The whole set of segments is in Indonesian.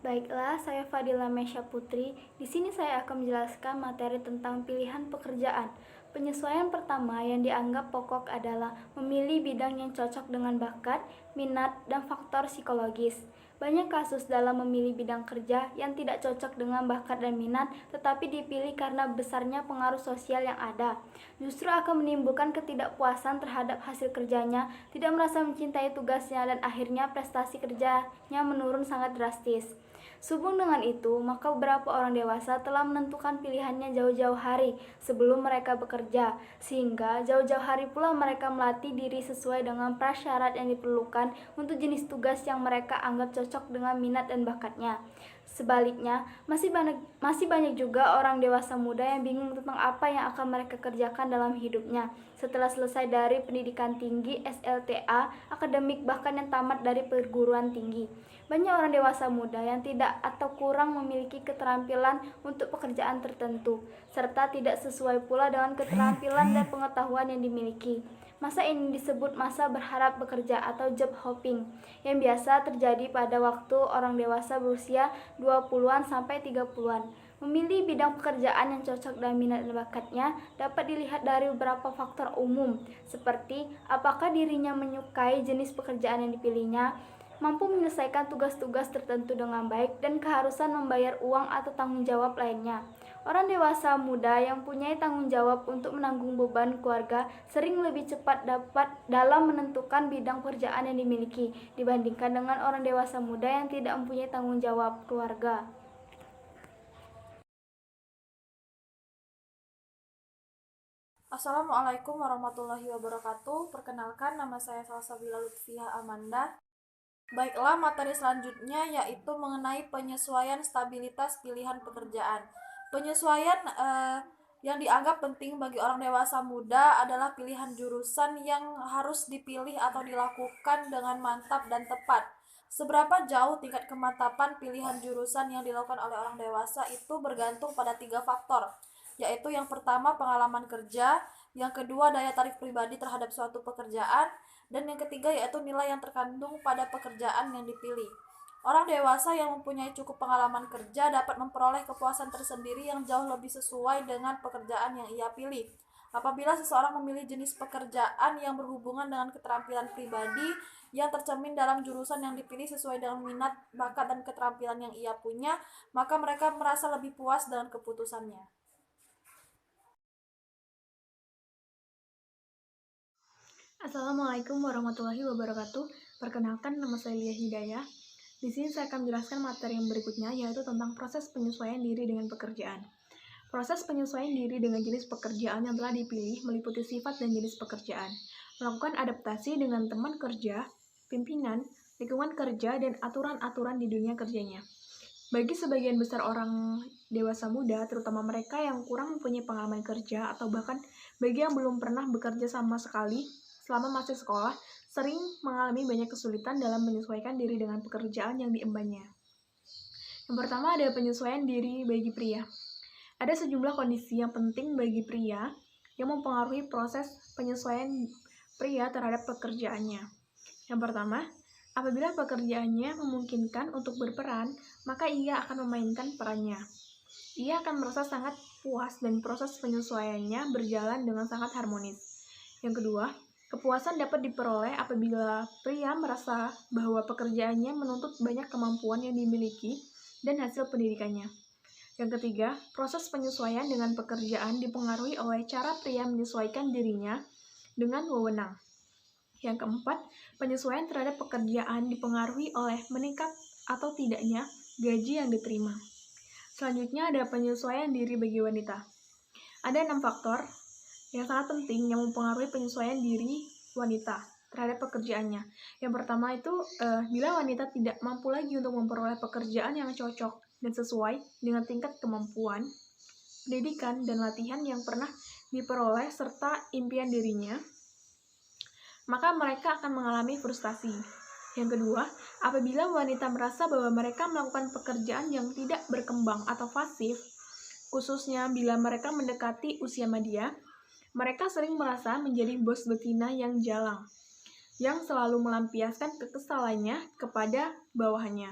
Baiklah, saya Fadila Mesya Putri. Di sini saya akan menjelaskan materi tentang pilihan pekerjaan. Penyesuaian pertama yang dianggap pokok adalah memilih bidang yang cocok dengan bakat, minat, dan faktor psikologis. Banyak kasus dalam memilih bidang kerja yang tidak cocok dengan bakat dan minat, tetapi dipilih karena besarnya pengaruh sosial yang ada. Justru akan menimbulkan ketidakpuasan terhadap hasil kerjanya, tidak merasa mencintai tugasnya, dan akhirnya prestasi kerjanya menurun sangat drastis. Sehubung dengan itu, maka beberapa orang dewasa telah menentukan pilihannya jauh-jauh hari sebelum mereka bekerja, sehingga jauh-jauh hari pula mereka melatih diri sesuai dengan prasyarat yang diperlukan untuk jenis tugas yang mereka anggap cocok dengan minat dan bakatnya. Sebaliknya, masih banyak juga orang dewasa muda yang bingung tentang apa yang akan mereka kerjakan dalam hidupnya setelah selesai dari pendidikan tinggi, SLTA, akademik, bahkan yang tamat dari perguruan tinggi. Banyak orang dewasa muda yang tidak atau kurang memiliki keterampilan untuk pekerjaan tertentu, serta tidak sesuai pula dengan keterampilan dan pengetahuan yang dimiliki. Masa ini disebut masa berharap bekerja atau job hopping, yang biasa terjadi pada waktu orang dewasa berusia 20-an sampai 30-an. Memilih bidang pekerjaan yang cocok dan minat dan bakatnya dapat dilihat dari beberapa faktor umum, seperti apakah dirinya menyukai jenis pekerjaan yang dipilihnya, mampu menyelesaikan tugas-tugas tertentu dengan baik, dan keharusan membayar uang atau tanggung jawab lainnya. Orang dewasa muda yang punya tanggung jawab untuk menanggung beban keluarga sering lebih cepat dapat dalam menentukan bidang pekerjaan yang dimiliki dibandingkan dengan orang dewasa muda yang tidak mempunyai tanggung jawab keluarga. Assalamualaikum warahmatullahi wabarakatuh. Perkenalkan, nama saya Salsabila Lutfiah Amanda. Baiklah, materi selanjutnya yaitu mengenai penyesuaian stabilitas pilihan pekerjaan. Penyesuaian yang dianggap penting bagi orang dewasa muda adalah pilihan jurusan yang harus dipilih atau dilakukan dengan mantap dan tepat. Seberapa jauh tingkat kemantapan pilihan jurusan yang dilakukan oleh orang dewasa itu bergantung pada 3 faktor, yaitu yang pertama pengalaman kerja, yang kedua daya tarik pribadi terhadap suatu pekerjaan, dan yang ketiga yaitu nilai yang terkandung pada pekerjaan yang dipilih. Orang dewasa yang mempunyai cukup pengalaman kerja dapat memperoleh kepuasan tersendiri yang jauh lebih sesuai dengan pekerjaan yang ia pilih. Apabila seseorang memilih jenis pekerjaan yang berhubungan dengan keterampilan pribadi yang tercermin dalam jurusan yang dipilih sesuai dengan minat, bakat, dan keterampilan yang ia punya, maka mereka merasa lebih puas dengan keputusannya. Assalamualaikum warahmatullahi wabarakatuh. Perkenalkan, nama saya Lia Hidayah. Di sini saya akan menjelaskan materi yang berikutnya, yaitu tentang proses penyesuaian diri dengan pekerjaan. Proses penyesuaian diri dengan jenis pekerjaan yang telah dipilih meliputi sifat dan jenis pekerjaan, melakukan adaptasi dengan teman kerja, pimpinan, lingkungan kerja, dan aturan-aturan di dunia kerjanya. Bagi sebagian besar orang dewasa muda, terutama mereka yang kurang mempunyai pengalaman kerja atau bahkan bagi yang belum pernah bekerja sama sekali selama masih sekolah, sering mengalami banyak kesulitan dalam menyesuaikan diri dengan pekerjaan yang diembannya. Yang pertama ada penyesuaian diri bagi pria. Ada sejumlah kondisi yang penting bagi pria yang mempengaruhi proses penyesuaian pria terhadap pekerjaannya. Yang pertama, apabila pekerjaannya memungkinkan untuk berperan, maka ia akan memainkan perannya. Ia akan merasa sangat puas dan proses penyesuaiannya berjalan dengan sangat harmonis. Yang kedua, kepuasan dapat diperoleh apabila pria merasa bahwa pekerjaannya menuntut banyak kemampuan yang dimiliki dan hasil pendidikannya. Yang ketiga, proses penyesuaian dengan pekerjaan dipengaruhi oleh cara pria menyesuaikan dirinya dengan wewenang. Yang keempat, penyesuaian terhadap pekerjaan dipengaruhi oleh meningkat atau tidaknya gaji yang diterima. Selanjutnya ada penyesuaian diri bagi wanita. Ada 6 faktor yang sangat penting yang mempengaruhi penyesuaian diri wanita terhadap pekerjaannya. Yang pertama itu, bila wanita tidak mampu lagi untuk memperoleh pekerjaan yang cocok dan sesuai dengan tingkat kemampuan, pendidikan, dan latihan yang pernah diperoleh serta impian dirinya, maka mereka akan mengalami frustasi. Yang kedua, apabila wanita merasa bahwa mereka melakukan pekerjaan yang tidak berkembang atau pasif, khususnya bila mereka mendekati usia media, mereka sering merasa menjadi bos betina yang jalang, yang selalu melampiaskan kekesalannya kepada bawahannya.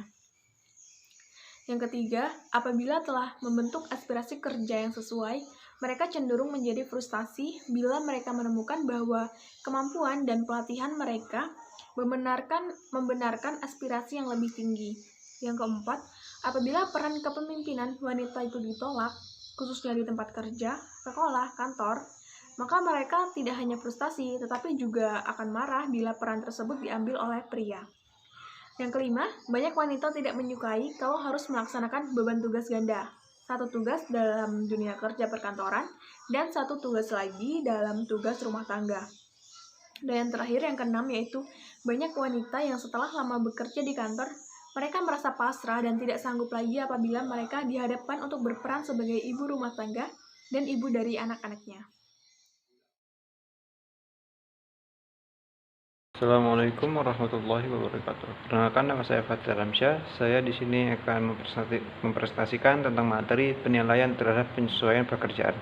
Yang ketiga, apabila telah membentuk aspirasi kerja yang sesuai, mereka cenderung menjadi frustasi bila mereka menemukan bahwa kemampuan dan pelatihan mereka membenarkan aspirasi yang lebih tinggi. Yang keempat, apabila peran kepemimpinan wanita itu ditolak, khususnya di tempat kerja, sekolah, kantor, maka mereka tidak hanya frustasi, tetapi juga akan marah bila peran tersebut diambil oleh pria. Yang kelima, banyak wanita tidak menyukai kalau harus melaksanakan beban tugas ganda. Satu tugas dalam dunia kerja perkantoran, dan satu tugas lagi dalam tugas rumah tangga. Dan yang terakhir, yang keenam, yaitu banyak wanita yang setelah lama bekerja di kantor, mereka merasa pasrah dan tidak sanggup lagi apabila mereka dihadapkan untuk berperan sebagai ibu rumah tangga dan ibu dari anak-anaknya. Assalamualaikum warahmatullahi wabarakatuh. Perkenalkan, nama saya Fathir Ramsyah. Saya di sini akan mempresentasikan tentang materi penilaian terhadap penyesuaian pekerjaan.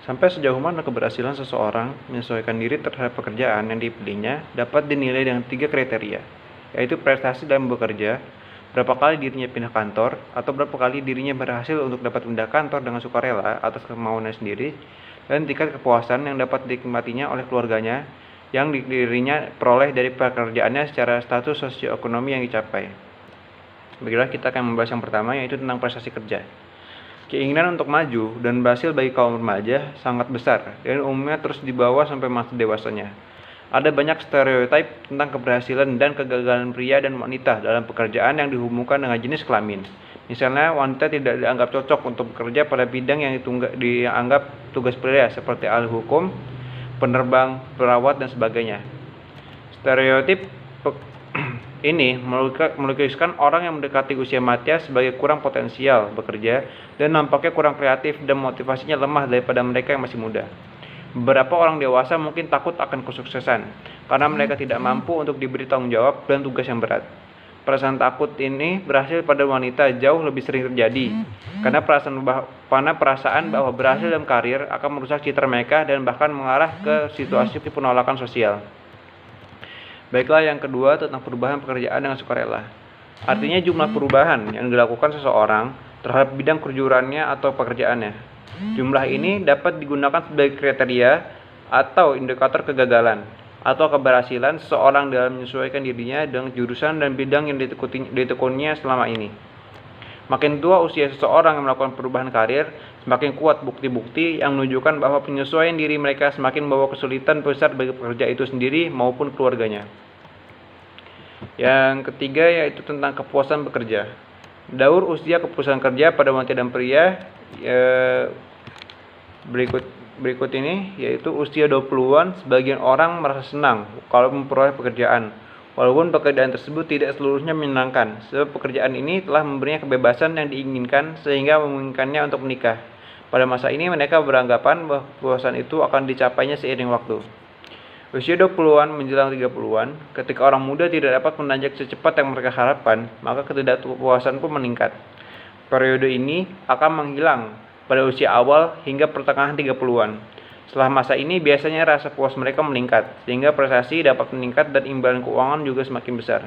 Sampai sejauh mana keberhasilan seseorang menyesuaikan diri terhadap pekerjaan yang dipilihnya dapat dinilai dengan 3 kriteria, yaitu prestasi dalam bekerja, berapa kali dirinya pindah kantor, atau berapa kali dirinya berhasil untuk dapat pindah kantor dengan sukarela atas kemauannya sendiri, dan tingkat kepuasan yang dapat dinikmatinya oleh keluarganya yang dirinya peroleh dari pekerjaannya secara status sosioekonomi yang dicapai. Baiklah, kita akan membahas yang pertama, yaitu tentang prestasi kerja. Keinginan untuk maju dan berhasil bagi kaum remaja sangat besar dan umumnya terus dibawa sampai masa dewasanya. Ada banyak stereotip tentang keberhasilan dan kegagalan pria dan wanita dalam pekerjaan yang dihubungkan dengan jenis kelamin. Misalnya, wanita tidak dianggap cocok untuk bekerja pada bidang yang dianggap tugas pria seperti ahli hukum, penerbang, perawat, dan sebagainya. Stereotip ini melukiskan orang yang mendekati usia matia sebagai kurang potensial bekerja dan nampaknya kurang kreatif dan motivasinya lemah daripada mereka yang masih muda. Beberapa orang dewasa mungkin takut akan kesuksesan karena mereka tidak mampu untuk diberi tanggung jawab dan tugas yang berat. Perasaan takut ini berhasil pada wanita jauh lebih sering terjadi karena perasaan bahwa berhasil dalam karir akan merusak citra mereka dan bahkan mengarah ke situasi penolakan sosial. Baiklah, yang kedua tentang perubahan pekerjaan dengan sukarela. Artinya jumlah perubahan yang dilakukan seseorang terhadap bidang kejujurannya atau pekerjaannya. Jumlah ini dapat digunakan sebagai kriteria atau indikator kegagalan atau keberhasilan seseorang dalam menyesuaikan dirinya dengan jurusan dan bidang yang ditekuninya selama ini. Makin tua usia seseorang yang melakukan perubahan karir, semakin kuat bukti-bukti yang menunjukkan bahwa penyesuaian diri mereka semakin membawa kesulitan besar bagi pekerja itu sendiri maupun keluarganya. Yang ketiga, yaitu tentang kepuasan bekerja. Daur usia kepuasan kerja pada wanita dan pria berikut ini, yaitu usia 20-an, sebagian orang merasa senang kalau memperoleh pekerjaan. Walaupun pekerjaan tersebut tidak seluruhnya menyenangkan, sebab pekerjaan ini telah memberinya kebebasan yang diinginkan sehingga memungkinkannya untuk menikah. Pada masa ini mereka beranggapan bahwa kepuasan itu akan dicapainya seiring waktu. Usia 20-an menjelang 30-an, ketika orang muda tidak dapat menanjak secepat yang mereka harapkan, maka ketidakpuasan pun meningkat. Periode ini akan menghilang pada usia awal hingga pertengahan 30-an. Setelah masa ini, biasanya rasa puas mereka meningkat, sehingga prestasi dapat meningkat dan imbalan keuangan juga semakin besar.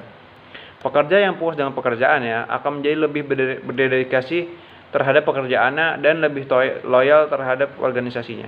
Pekerja yang puas dengan pekerjaannya akan menjadi lebih berdedikasi terhadap pekerjaannya dan lebih loyal terhadap organisasinya.